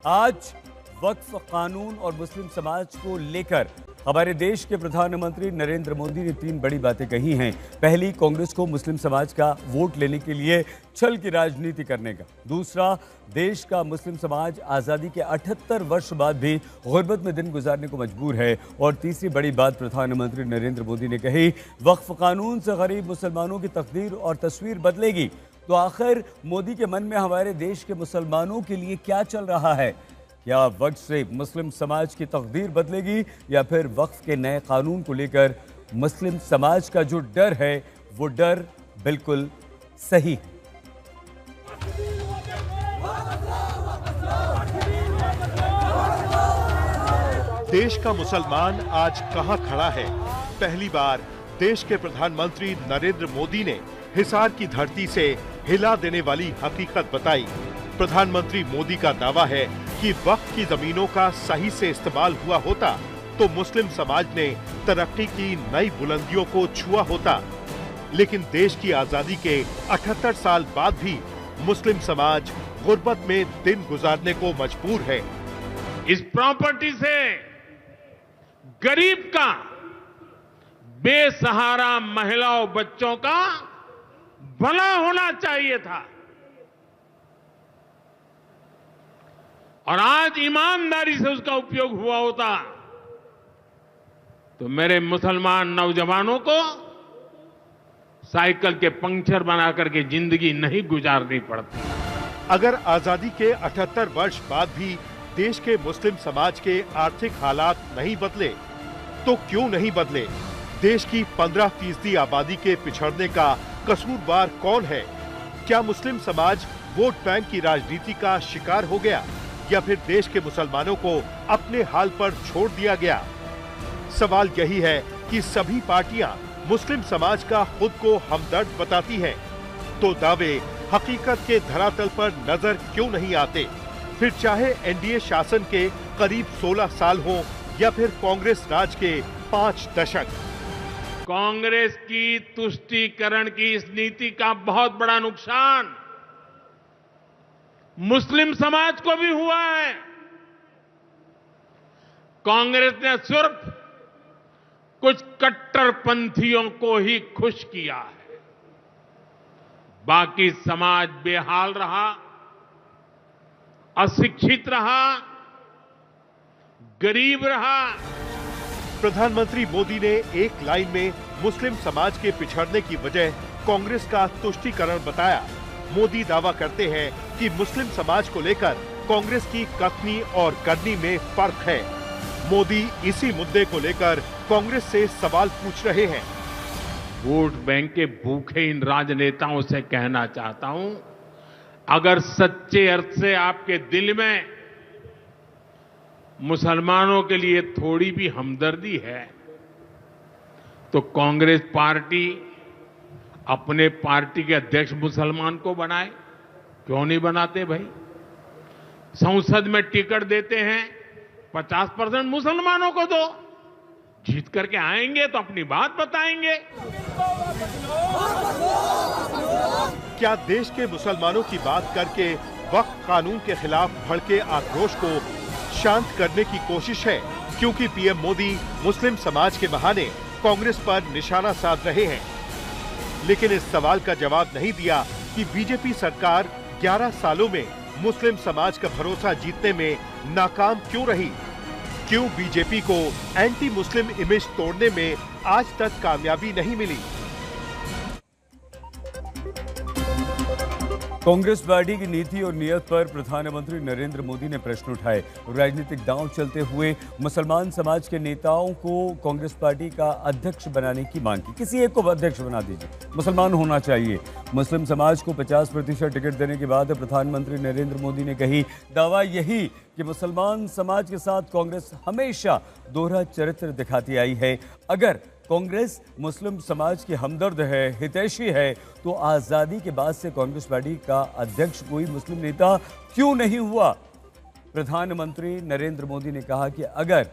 आज वक्फ कानून और मुस्लिम समाज को लेकर हमारे देश के प्रधानमंत्री नरेंद्र मोदी ने 3 बड़ी बातें कही हैं। पहली, कांग्रेस को मुस्लिम समाज का वोट लेने के लिए छल की राजनीति करने का। दूसरा, देश का मुस्लिम समाज आज़ादी के 78 वर्ष बाद भी गुर्बत में दिन गुजारने को मजबूर है। और तीसरी बड़ी बात प्रधानमंत्री नरेंद्र मोदी ने कही, वक्फ कानून से गरीब मुसलमानों की तकदीर और तस्वीर बदलेगी। तो आखिर मोदी के मन में हमारे देश के मुसलमानों के लिए क्या चल रहा है? क्या वक्फ से मुस्लिम समाज की तकदीर बदलेगी या फिर वक्फ के नए कानून को लेकर मुस्लिम समाज का जो डर है वो डर बिल्कुल सही है? देश का मुसलमान आज कहां खड़ा है? पहली बार देश के प्रधानमंत्री नरेंद्र मोदी ने हिसार की धरती से हिला देने वाली हकीकत बताई। प्रधानमंत्री मोदी का दावा है कि वक्फ की जमीनों का सही से इस्तेमाल हुआ होता तो मुस्लिम समाज ने तरक्की की नई बुलंदियों को छुआ होता। लेकिन देश की आजादी के 78 साल बाद भी मुस्लिम समाज गुर्बत में दिन गुजारने को मजबूर है। इस प्रॉपर्टी से गरीब का, बेसहारा महिलाओं बच्चों का भला होना चाहिए था और आज ईमानदारी से उसका उपयोग हुआ होता तो मेरे मुसलमान नौजवानों को साइकिल के पंक्चर बना करके जिंदगी नहीं गुजारनी पड़ती। अगर आजादी के 78 वर्ष बाद भी देश के मुस्लिम समाज के आर्थिक हालात नहीं बदले तो क्यों नहीं बदले? देश की 15% आबादी के पिछड़ने का कसूरवार कौन है? क्या मुस्लिम समाज वोट बैंक की राजनीति का शिकार हो गया या फिर देश के मुसलमानों को अपने हाल पर छोड़ दिया गया? सवाल यही है कि सभी पार्टियां मुस्लिम समाज का खुद को हमदर्द बताती हैं, तो दावे हकीकत के धरातल पर नजर क्यों नहीं आते? फिर चाहे एनडीए शासन के करीब 16 साल हो या फिर कांग्रेस राज के 5 दशक। कांग्रेस की तुष्टीकरण की इस नीति का बहुत बड़ा नुकसान मुस्लिम समाज को भी हुआ है। कांग्रेस ने सिर्फ कुछ कट्टरपंथियों को ही खुश किया है, बाकी समाज बेहाल रहा, अशिक्षित रहा, गरीब रहा। प्रधानमंत्री मोदी ने एक लाइन में मुस्लिम समाज के पिछड़ने की वजह कांग्रेस का तुष्टीकरण बताया। मोदी दावा करते हैं कि मुस्लिम समाज को लेकर कांग्रेस की कथनी और करनी में फर्क है। मोदी इसी मुद्दे को लेकर कांग्रेस से सवाल पूछ रहे हैं। वोट बैंक के भूखे इन राजनेताओं से कहना चाहता हूं, अगर सच्चे अर्थ से आपके दिल में मुसलमानों के लिए थोड़ी भी हमदर्दी है तो कांग्रेस पार्टी अपने पार्टी के अध्यक्ष मुसलमान को बनाए। क्यों नहीं बनाते भाई? संसद में टिकट देते हैं, 50% मुसलमानों को दो, जीत करके आएंगे तो अपनी बात बताएंगे। क्या देश के मुसलमानों की बात करके वक्फ कानून के खिलाफ भड़के आक्रोश को शांत करने की कोशिश है? क्योंकि पीएम मोदी मुस्लिम समाज के बहाने कांग्रेस पर निशाना साध रहे हैं। लेकिन इस सवाल का जवाब नहीं दिया कि बीजेपी सरकार 11 सालों में मुस्लिम समाज का भरोसा जीतने में नाकाम क्यों रही? क्यों बीजेपी को एंटी मुस्लिम इमेज तोड़ने में आज तक कामयाबी नहीं मिली? कांग्रेस पार्टी की नीति और नीयत पर प्रधानमंत्री नरेंद्र मोदी ने प्रश्न उठाए। राजनीतिक दांव चलते हुए मुसलमान समाज के नेताओं को कांग्रेस पार्टी का अध्यक्ष बनाने की मांग की। किसी एक को अध्यक्ष बना दीजिए, मुसलमान होना चाहिए। मुस्लिम समाज को 50% टिकट देने के बाद प्रधानमंत्री नरेंद्र मोदी ने कही, दावा यही कि मुसलमान समाज के साथ कांग्रेस हमेशा दोहरा चरित्र दिखाती आई है। अगर कांग्रेस मुस्लिम समाज की हमदर्द है, हितैषी है, तो आज़ादी के बाद से कांग्रेस पार्टी का अध्यक्ष कोई मुस्लिम नेता क्यों नहीं हुआ? प्रधानमंत्री नरेंद्र मोदी ने कहा कि अगर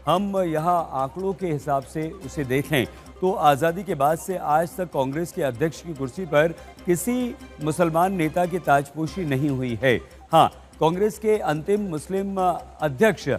हम यहाँ आंकड़ों के हिसाब से उसे देखें तो आज़ादी के बाद से आज तक कांग्रेस के अध्यक्ष की कुर्सी पर किसी मुसलमान नेता की ताजपोशी नहीं हुई है। हाँ, कांग्रेस के अंतिम मुस्लिम अध्यक्ष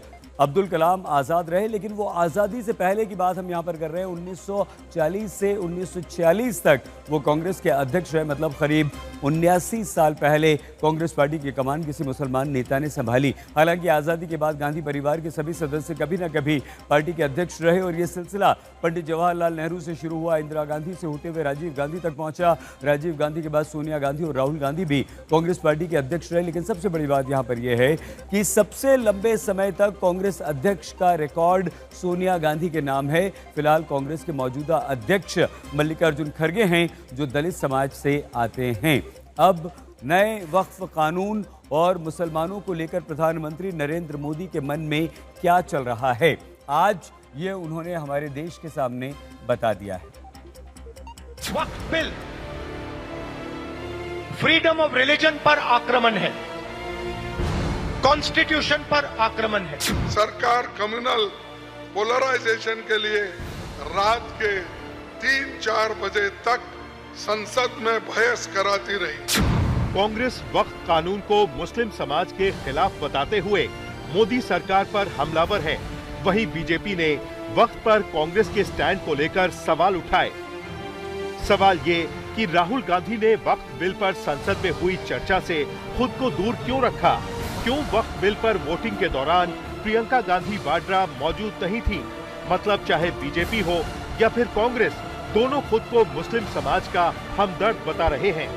अब्दुल कलाम आज़ाद रहे, लेकिन वो आज़ादी से पहले की बात हम यहाँ पर कर रहे हैं। 1940 से 1946 तक वो कांग्रेस के अध्यक्ष रहे, मतलब करीब 79 साल पहले कांग्रेस पार्टी की कमान किसी मुसलमान नेता ने संभाली। हालांकि आज़ादी के बाद गांधी परिवार के सभी सदस्य कभी न कभी पार्टी के अध्यक्ष रहे और ये सिलसिला पंडित जवाहरलाल नेहरू से शुरू हुआ, इंदिरा गांधी से होते हुए राजीव गांधी तक पहुंचा। राजीव गांधी के बाद सोनिया गांधी और राहुल गांधी भी कांग्रेस पार्टी के अध्यक्ष रहे। लेकिन सबसे बड़ी बात यहाँ पर यह है कि सबसे लंबे समय तक कांग्रेस अध्यक्ष का रिकॉर्ड सोनिया गांधी के नाम है। फिलहाल कांग्रेस के मौजूदा अध्यक्ष मल्लिकार्जुन खड़गे हैं, जो दलित समाज से आते हैं। अब नए वक्फ कानून और मुसलमानों को लेकर प्रधानमंत्री नरेंद्र मोदी के मन में क्या चल रहा है, आज ये उन्होंने हमारे देश के सामने बता दिया है। वक्फ बिल फ्रीडम ऑफ रिलीजन पर आक्रमण है, कॉन्स्टिट्यूशन पर आक्रमण है। सरकार कम्युनल पोलराइजेशन के लिए रात के 3-4 बजे तक संसद में बहस कराती रही। कांग्रेस वक्फ कानून को मुस्लिम समाज के खिलाफ बताते हुए मोदी सरकार पर हमलावर है। वहीं बीजेपी ने वक्फ पर कांग्रेस के स्टैंड को लेकर सवाल उठाए। सवाल ये कि राहुल गांधी ने वक्फ बिल पर संसद में हुई चर्चा से खुद को दूर क्यों रखा? क्यों वक्फ बिल पर वोटिंग के दौरान प्रियंका गांधी वाड्रा मौजूद नहीं थी? मतलब चाहे बीजेपी हो या फिर कांग्रेस, दोनों खुद को मुस्लिम समाज का हमदर्द बता रहे हैं।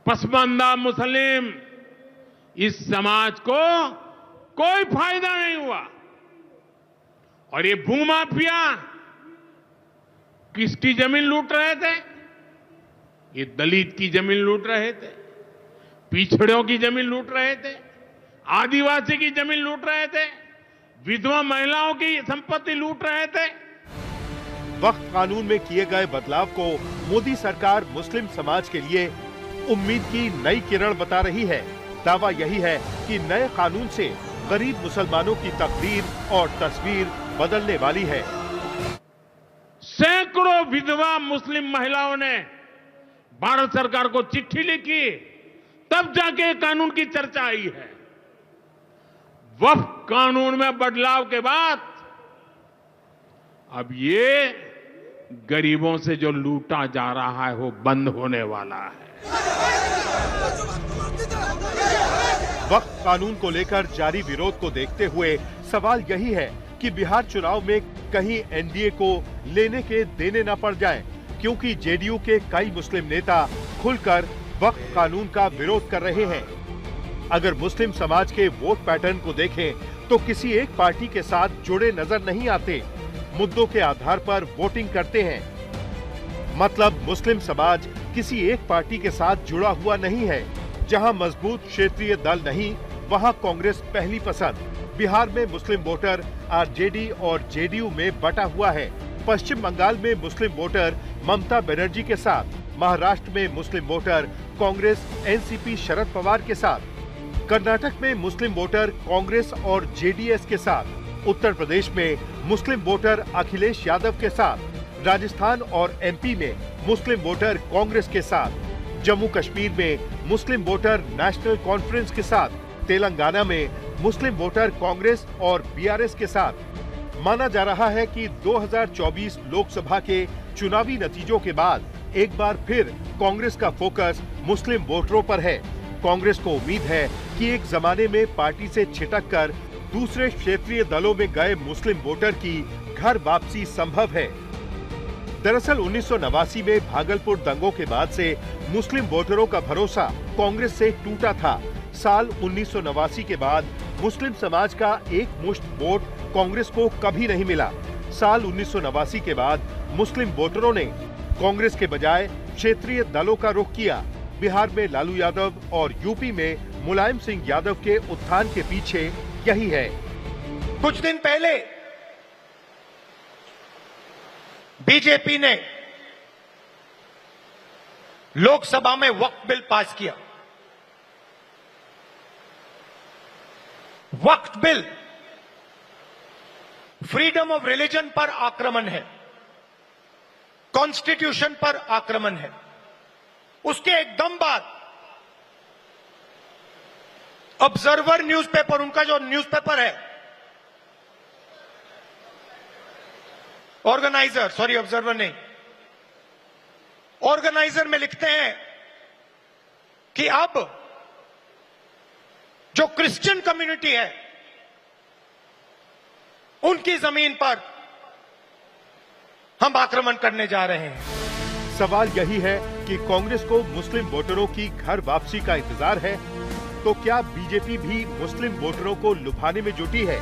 पसमानदा मुस्लिम इस समाज को कोई फायदा नहीं हुआ और ये भूमाफिया किसकी जमीन लूट रहे थे? ये दलित की जमीन लूट रहे थे, पिछड़ों की जमीन लूट रहे थे, आदिवासी की जमीन लूट रहे थे, विधवा महिलाओं की संपत्ति लूट रहे थे। वक्फ कानून में किए गए बदलाव को मोदी सरकार मुस्लिम समाज के लिए उम्मीद की नई किरण बता रही है। दावा यही है कि नए कानून से गरीब मुसलमानों की तकदीर और तस्वीर बदलने वाली है। सैकड़ों विधवा मुस्लिम महिलाओं ने भारत सरकार को चिट्ठी लिखी, तब जाके कानून की चर्चा आई है। वक्फ कानून में बदलाव के बाद अब ये गरीबों से जो लूटा जा रहा है वो बंद होने वाला है। वक्फ कानून को लेकर जारी विरोध को देखते हुए सवाल यही है कि बिहार चुनाव में कहीं एनडीए को लेने के देने न पड़ जाए, क्योंकि जेडीयू के कई मुस्लिम नेता खुलकर वक्फ कानून का विरोध कर रहे हैं। अगर मुस्लिम समाज के वोट पैटर्न को देखें तो किसी एक पार्टी के साथ जुड़े नजर नहीं आते, मुद्दों के आधार पर वोटिंग करते हैं। मतलब मुस्लिम समाज किसी एक पार्टी के साथ जुड़ा हुआ नहीं है। जहां मजबूत क्षेत्रीय दल नहीं, वहां कांग्रेस पहली पसंद। बिहार में मुस्लिम वोटर आरजेडी और जेडीयू में बटा हुआ है। पश्चिम बंगाल में मुस्लिम वोटर ममता बनर्जी के साथ, महाराष्ट्र में मुस्लिम वोटर कांग्रेस एनसीपी शरद पवार के साथ, कर्नाटक में मुस्लिम वोटर कांग्रेस और जेडीएस के साथ, उत्तर प्रदेश में मुस्लिम वोटर अखिलेश यादव के साथ, राजस्थान और एमपी में मुस्लिम वोटर कांग्रेस के साथ, जम्मू कश्मीर में मुस्लिम वोटर नेशनल कॉन्फ्रेंस के साथ, तेलंगाना में मुस्लिम वोटर कांग्रेस और बीआरएस के साथ। माना जा रहा है कि 2024 लोकसभा के चुनावी नतीजों के बाद एक बार फिर कांग्रेस का फोकस मुस्लिम वोटरों पर है। कांग्रेस को उम्मीद है कि एक जमाने में पार्टी से छिटक कर दूसरे क्षेत्रीय दलों में गए मुस्लिम वोटर की घर वापसी संभव है। दरअसल 1989 में भागलपुर दंगों के बाद से मुस्लिम वोटरों का भरोसा कांग्रेस से टूटा था। साल 1989 के बाद मुस्लिम समाज का एक मुश्त वोट कांग्रेस को कभी नहीं मिला। साल 1989 के बाद मुस्लिम वोटरों ने कांग्रेस के बजाय क्षेत्रीय दलों का रुख किया। बिहार में लालू यादव और यूपी में मुलायम सिंह यादव के उत्थान के पीछे यही है। कुछ दिन पहले बीजेपी ने लोकसभा में वक्फ बिल पास किया। वक्फ बिल फ्रीडम ऑफ रिलीजन पर आक्रमण है, कॉन्स्टिट्यूशन पर आक्रमण है। उसके एकदम बाद ऑब्जर्वर न्यूज़पेपर, उनका जो न्यूज़पेपर है, ऑर्गेनाइजर नहीं, ऑर्गेनाइजर में लिखते हैं कि अब जो क्रिश्चियन कम्युनिटी है उनकी जमीन पर हम आक्रमण करने जा रहे हैं। सवाल यही है कि कांग्रेस को मुस्लिम वोटरों की घर वापसी का इंतजार है, तो क्या बीजेपी भी मुस्लिम वोटरों को लुभाने में जुटी है?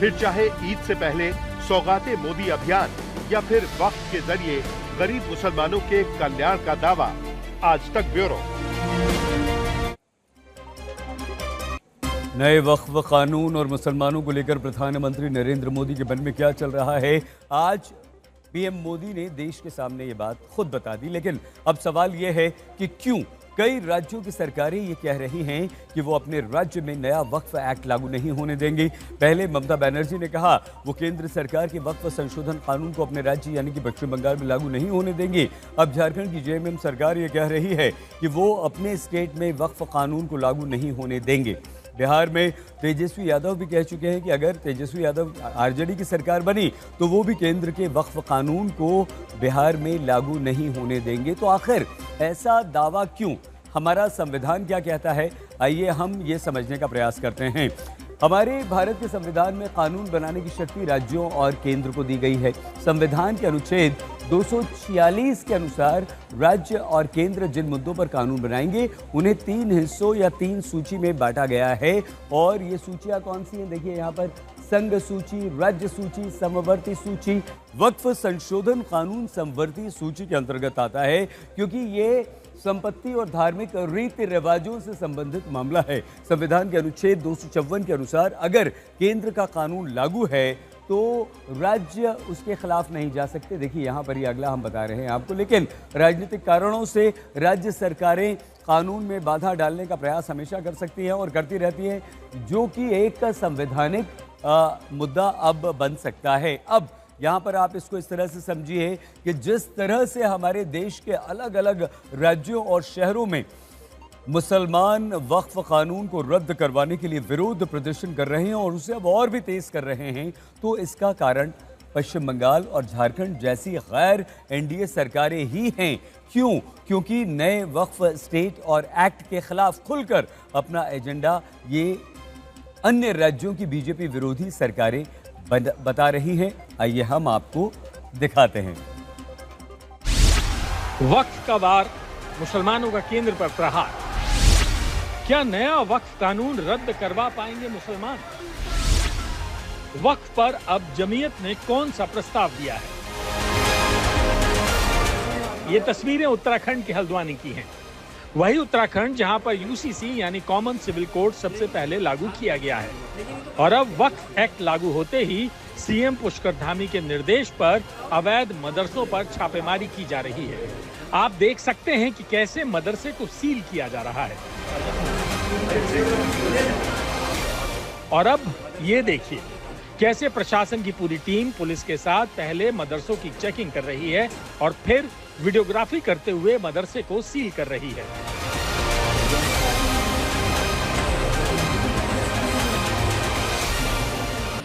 फिर चाहे ईद से पहले सौगाते मोदी अभियान या फिर वक्फ के जरिए गरीब मुसलमानों के कल्याण का दावा। आज तक ब्यूरो। नए वक्फ कानून और मुसलमानों को लेकर प्रधानमंत्री नरेंद्र मोदी के मन में क्या चल रहा है, आज पीएम मोदी ने देश के सामने ये बात खुद बता दी। लेकिन अब सवाल ये है कि क्यों कई राज्यों की सरकारें ये कह रही हैं कि वो अपने राज्य में नया वक्फ एक्ट लागू नहीं होने देंगी। पहले ममता बनर्जी ने कहा वो केंद्र सरकार के वक्फ संशोधन कानून को अपने राज्य यानी कि पश्चिम बंगाल में लागू नहीं होने देंगी। अब झारखंड की जेएमएम सरकार ये कह रही है कि वो अपने स्टेट में वक्फ कानून को लागू नहीं होने देंगे। बिहार में तेजस्वी यादव भी कह चुके हैं कि अगर तेजस्वी यादव आरजेडी की सरकार बनी तो वो भी केंद्र के वक्फ कानून को बिहार में लागू नहीं होने देंगे। तो आखिर ऐसा दावा क्यों? हमारा संविधान क्या कहता है, आइए हम ये समझने का प्रयास करते हैं। हमारे भारत के संविधान में कानून बनाने की शक्ति राज्यों और केंद्र को दी गई है। संविधान के अनुच्छेद 246 के अनुसार राज्य और केंद्र जिन मुद्दों पर कानून बनाएंगे उन्हें 3 हिस्सों या 3 सूची में बांटा गया है। और ये सूचियां कौन सी हैं? देखिए यहाँ पर संघ सूची, राज्य सूची, समवर्ती सूची। वक्फ संशोधन कानून समवर्ती सूची के अंतर्गत आता है क्योंकि ये संपत्ति और धार्मिक रीति रिवाजों से संबंधित मामला है। संविधान के अनुच्छेद 254 के अनुसार अगर केंद्र का कानून लागू है तो राज्य उसके खिलाफ नहीं जा सकते। देखिए यहाँ पर ही अगला हम बता रहे हैं आपको। लेकिन राजनीतिक कारणों से राज्य सरकारें कानून में बाधा डालने का प्रयास हमेशा कर सकती हैं और करती रहती हैं, जो कि एक संवैधानिक मुद्दा अब बन सकता है। अब यहाँ पर आप इसको इस तरह से समझिए कि जिस तरह से हमारे देश के अलग अलग राज्यों और शहरों में मुसलमान वक्फ कानून को रद्द करवाने के लिए विरोध प्रदर्शन कर रहे हैं और उसे अब और भी तेज कर रहे हैं, तो इसका कारण पश्चिम बंगाल और झारखंड जैसी गैर एनडीए सरकारें ही हैं। क्यों? क्योंकि नए वक्फ स्टेट और एक्ट के खिलाफ खुलकर अपना एजेंडा ये अन्य राज्यों की बीजेपी विरोधी सरकारें बता रही हैं। आइए हम आपको दिखाते हैं। वक्फ का वार, मुसलमानों का केंद्र पर प्रहार। क्या नया वक्फ कानून रद्द करवा पाएंगे मुसलमान? वक्फ पर अब जमीयत ने कौन सा प्रस्ताव दिया है? ये तस्वीरें उत्तराखंड के हल्द्वानी की हैं। वही उत्तराखंड जहां पर यूसीसी यानी कॉमन सिविल कोड सबसे पहले लागू किया गया है। और अब वक्फ एक्ट लागू होते ही सीएम पुष्कर धामी के निर्देश पर अवैध मदरसों पर छापेमारी की जा रही है। आप देख सकते हैं कि कैसे मदरसे को सील किया जा रहा है। और अब ये देखिए कैसे प्रशासन की पूरी टीम पुलिस के साथ पहले मदरसों की चेकिंग कर रही है और फिर वीडियोग्राफी करते हुए मदरसे को सील कर रही है।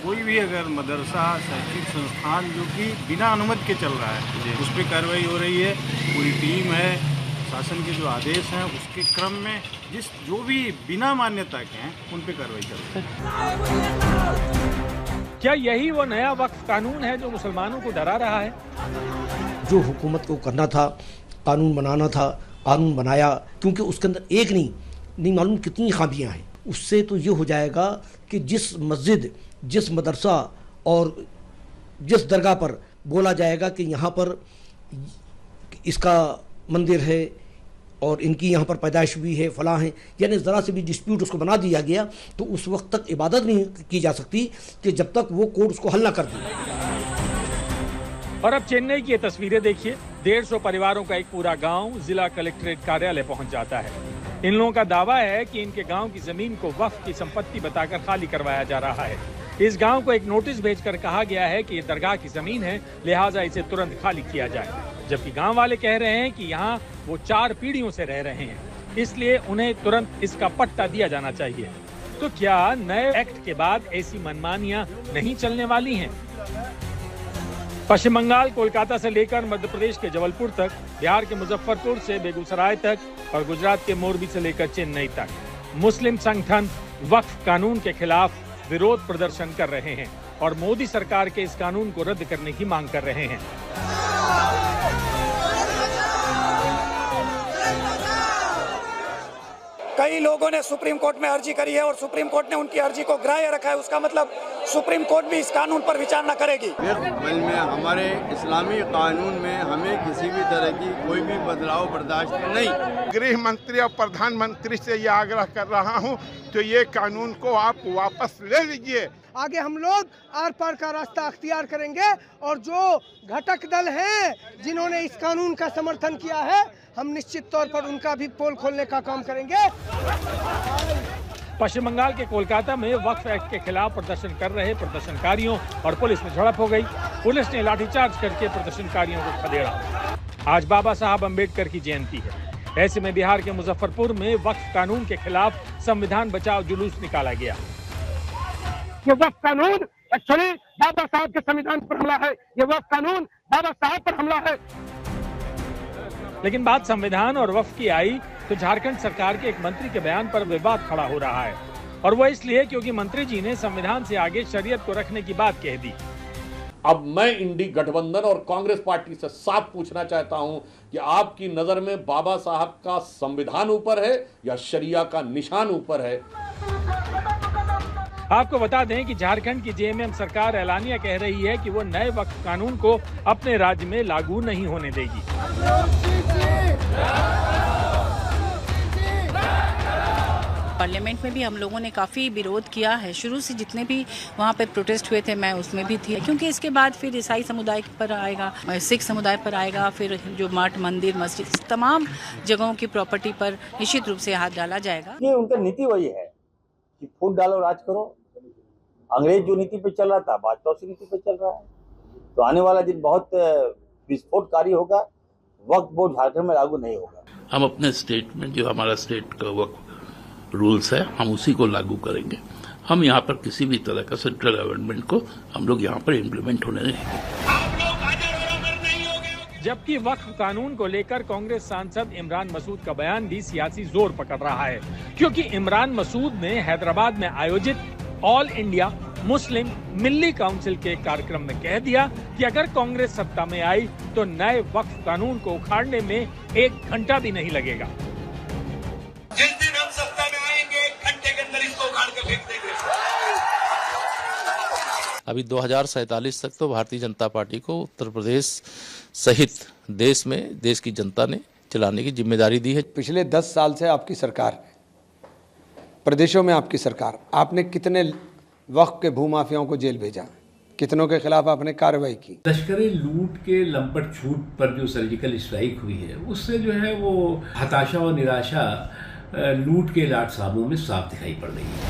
कोई भी अगर मदरसा शैक्षिक संस्थान जो कि बिना अनुमति के चल रहा है उस पर कार्रवाई हो रही है। पूरी टीम है, शासन के जो आदेश हैं उसके क्रम में जो भी बिना मान्यता के हैं उन पर कार्रवाई कर रही है। क्या यही वो नया वक्फ कानून है जो मुसलमानों को डरा रहा है? जो हुकूमत को करना था, कानून बनाना था, कानून बनाया, क्योंकि उसके अंदर एक नहीं मालूम कितनी खामियां हैं। उससे तो ये हो जाएगा कि जिस मस्जिद, जिस मदरसा और जिस दरगाह पर बोला जाएगा कि यहाँ पर इसका मंदिर है और इनकी यहाँ पर पैदाइश भी है, फलां है, यानी ज़रा से भी डिस्प्यूट उसको बना दिया गया तो उस वक्त तक इबादत नहीं की जा सकती कि जब तक वो कोर्ट उसको हल ना कर दे। और अब चेन्नई की ये तस्वीरें देखिए। 150 परिवारों का एक पूरा गांव जिला कलेक्ट्रेट कार्यालय पहुंच जाता है। इन लोगों का दावा है कि इनके गांव की जमीन को वक्फ की संपत्ति बताकर खाली करवाया जा रहा है। इस गांव को एक नोटिस भेजकर कहा गया है कि ये दरगाह की जमीन है, लिहाजा इसे तुरंत खाली किया जाए। जबकि गांव वाले कह रहे हैं कि यहाँ वो 4 पीढ़ियों से रह रहे हैं, इसलिए उन्हें तुरंत इसका पट्टा दिया जाना चाहिए। तो क्या नए एक्ट के बाद ऐसी मनमानियां नहीं चलने वाली हैं? पश्चिम बंगाल कोलकाता से लेकर मध्य प्रदेश के जबलपुर तक, बिहार के मुजफ्फरपुर से बेगूसराय तक और गुजरात के मोरबी से लेकर चेन्नई तक मुस्लिम संगठन वक्फ कानून के खिलाफ विरोध प्रदर्शन कर रहे हैं और मोदी सरकार के इस कानून को रद्द करने की मांग कर रहे हैं। कई लोगों ने सुप्रीम कोर्ट में अर्जी करी है और सुप्रीम कोर्ट ने उनकी अर्जी को ग्राह्य रखा है। उसका मतलब सुप्रीम कोर्ट भी इस कानून पर विचार न करेगी। में हमारे इस्लामी कानून में हमें किसी भी तरह की कोई भी बदलाव बर्दाश्त नहीं। गृह मंत्री और प्रधानमंत्री से ये आग्रह कर रहा हूँ तो ये कानून को आप वापस ले लीजिए। आगे हम लोग आर पार का रास्ता अख्तियार करेंगे और जो घटक दल हैं जिन्होंने इस कानून का समर्थन किया है, हम निश्चित तौर पर उनका भी पोल खोलने का काम करेंगे। पश्चिम बंगाल के कोलकाता में वक्फ एक्ट के खिलाफ प्रदर्शन कर रहे प्रदर्शनकारियों और पुलिस में झड़प हो गई। पुलिस ने लाठीचार्ज करके प्रदर्शनकारियों को खदेड़ा। आज बाबा साहब अम्बेडकर की जयंती है। ऐसे में बिहार के मुजफ्फरपुर में वक्फ कानून के खिलाफ संविधान बचाओ जुलूस निकाला गया। ये वक्फ कानून एक्चुअली बाबा साहब के संविधान पर हमला है। ये वक्फ कानून बाबा साहब पर हमला है। लेकिन बात संविधान और वक्फ की आई तो झारखंड सरकार के एक मंत्री के बयान पर विवाद खड़ा हो रहा है और वो इसलिए क्योंकि मंत्री जी ने संविधान से आगे शरीयत को रखने की बात कह दी। अब मैं इंडी गठबंधन और कांग्रेस पार्टी से साफ पूछना चाहता हूं कि आपकी नजर में बाबा साहब का संविधान ऊपर है या शरिया का निशान ऊपर है? आपको बता दें कि झारखंड की जेएमएम सरकार एलानिया कह रही है कि वो नए वक्फ कानून को अपने राज्य में लागू नहीं होने देगी। पार्लियामेंट में भी हम लोगों ने काफ़ी विरोध किया है। शुरू से जितने भी वहाँ पे प्रोटेस्ट हुए थे मैं उसमें भी थी, क्योंकि इसके बाद फिर ईसाई समुदाय पर आएगा, सिख समुदाय पर आएगा, फिर जो मठ मंदिर मस्जिद तमाम जगहों की प्रॉपर्टी पर निश्चित रूप से हाथ डाला जाएगा। ये उनका नीति वही है कि फूट डालो राज करो। अंग्रेज जो नीति पे चल रहा था भाजपा उसी नीति पे चल रहा है। तो आने वाला दिन बहुत विस्फोटकारी होगा। वक्फ बोर्ड झारखंड में लागू नहीं होगा। हम अपने स्टेट में जो हमारा स्टेट का वक्फ रूल्स है हम उसी को लागू करेंगे। हम यहाँ पर किसी भी तरह का सेंट्रल गवर्नमेंट को हम लोग यहाँ पर इम्प्लीमेंट होने देंगे। जबकि वक्फ कानून को लेकर कांग्रेस सांसद इमरान मसूद का बयान भी सियासी जोर पकड़ रहा है, क्योंकि इमरान मसूद ने हैदराबाद में आयोजित ऑल इंडिया मुस्लिम मिल्ली काउंसिल के कार्यक्रम में कह दिया कि अगर कांग्रेस सत्ता में आई तो नए वक्फ कानून को उखाड़ने में 1 घंटा भी नहीं लगेगा। जिस दिन हम सत्ता में आएंगे 1 घंटे के अंदर इसको उखाड़ कर फेंक देंगे। अभी 2047 तक तो भारतीय जनता पार्टी को उत्तर प्रदेश सहित देश में देश की जनता ने चलाने की जिम्मेदारी दी है। पिछले 10 साल से आपकी सरकार, प्रदेशों में आपकी सरकार, आपने कितने वक्त के भूमाफियाओं को जेल भेजा, कितनों के खिलाफ आपने कार्रवाई की? तस्करी लूट के लंपट छूट पर जो सर्जिकल स्ट्राइक हुई है उससे जो है वो हताशा और निराशा लूट के लाट साहबों में साफ दिखाई पड़ रही है।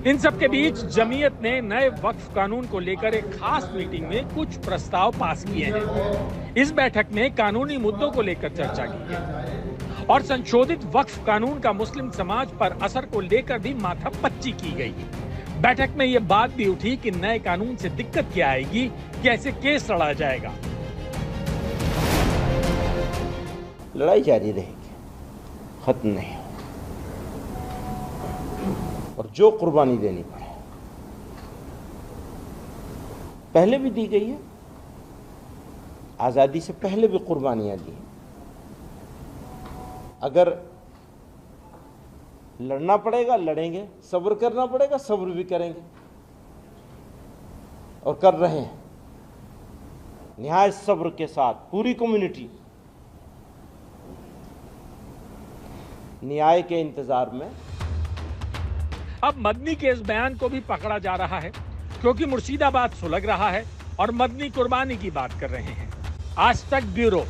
इन सब के बीच जमीयत ने नए वक्फ कानून को लेकर एक खास मीटिंग में कुछ प्रस्ताव पास किए हैं। इस बैठक में कानूनी मुद्दों को लेकर चर्चा की है और संशोधित वक्फ कानून का मुस्लिम समाज पर असर को लेकर भी माथापच्ची की गई। बैठक में ये बात भी उठी कि नए कानून से दिक्कत क्या आएगी, कैसे केस लड़ा जाएगा। लड़ाई जारी रहेगी, खत्म नहीं, और जो कुर्बानी देनी पड़े पहले भी दी गई है, आजादी से पहले भी कुर्बानियां दी। अगर लड़ना पड़ेगा लड़ेंगे, सब्र करना पड़ेगा सब्र भी करेंगे और कर रहे हैं निहायत सब्र के साथ। पूरी कम्युनिटी न्याय के इंतजार में। अब मदनी के इस बयान को भी पकड़ा जा रहा है, क्योंकि मुर्शिदाबाद सुलग रहा है और मदनी कुर्बानी की बात कर रहे हैं। आज तक ब्यूरो।